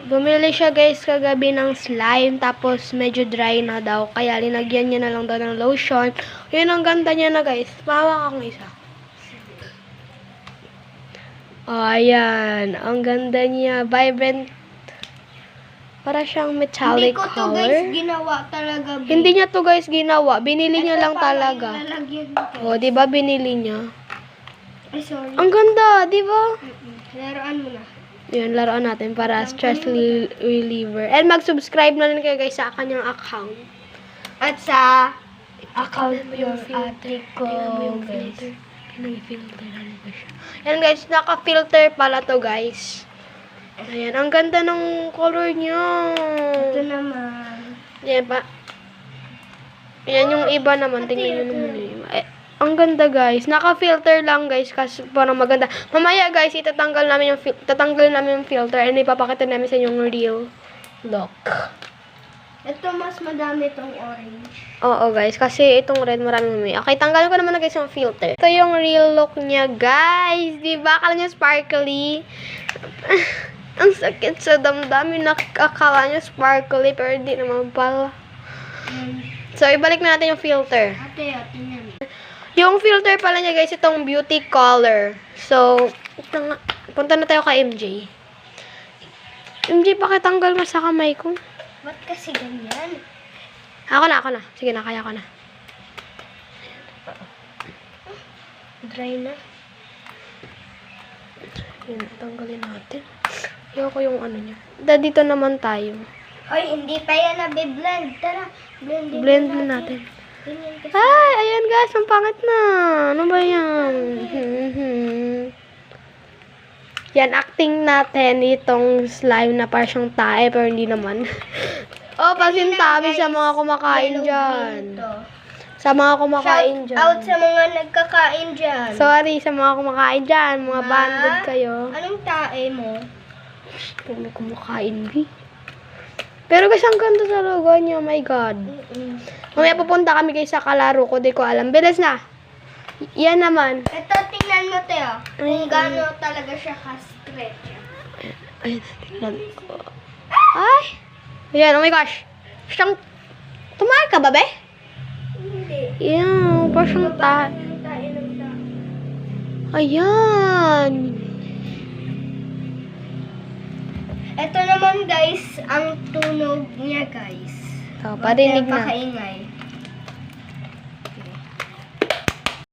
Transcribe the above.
Bumili siya guys kagabi ng slime, tapos medyo dry na daw, kaya linagyan niya na lang daw ng lotion. Yun, ang ganda niya na guys. Pahawak akong isa. Oh, ayan. Ang ganda niya. Vibrant. Para siyang metallic Hindi ko to color. guys ginawa talaga. Hindi niya to guys ginawa. Binili niya lang talaga. Lalagyan ko. Oh, di ba binili niya? Ay, sorry. Ang ganda, di ba? Laruan mo na. Yun, laruan natin para stress reliever. And mag-subscribe na rin kayo guys sa kanyang account. At sa account yung ng ate ko, guys. Pinag-filter. Ano ba siya? Yan guys, naka-filter pala to guys. Ayan, ang ganda ng color niya. Ito naman. Yan pa. Yan yung iba naman. Tingnan nyo naman yung iba. Ang ganda guys. Naka-filter lang guys kasi parang maganda. Mamaya guys, tatanggal namin yung filter and ipapakita namin sa inyo yung real look. Ito mas madami itong orange. Oo guys, kasi itong red marami mamaya. Okay, tanggalin ko naman na guys yung filter. Ito yung real look niya guys. Diba? Akala niya sparkly. Ang sakit sa damdamin. Nakakala niya sparkly pero hindi naman pala. So, ibalik na natin yung filter. Ate, yan. Yung filter pala niya guys, itong beauty color. So, punta na tayo kay MJ. MJ, pakitanggal mo sa kamay ko. Ba't kasi ganyan? Ako na. Sige na, kaya ko na. Dry na. Yun, tanggalin natin. Ayoko yung ano niya. Dito naman tayo. Ay, hindi pa yan nabiblend. Tara, Blend na natin. Ganyan kasi. Ay, ayan guys, ang pangit na. Ano ba yan? Yan, acting natin itong slime na parang siyang tae, pero hindi naman. Oh, pasintabi sa mga kumakain dyan. Sa mga kumakain Shout out dyan. sa mga nagkakain dyan. Sorry sa mga kumakain dyan. Mga banded kayo. Anong tae mo? Ano kumakain, B? Pero guys, ang ganda sa logo niya. Oh my God. Mamaya pupunta kami guys sa kalaro ko. Di ko alam. Bilis na. Yan naman. Ito, tingnan mo, Teo. Kung gaano talaga siya ka-stretch. Ay, tingnan ko. Ay! Ayan, oh my gosh. Siyang... Tumahay ka ba, be? Hindi. Yan, parang siyang tae. Ayan. Ito naman, guys, ang tunog niya, guys. So, parinig na. Pakaingay.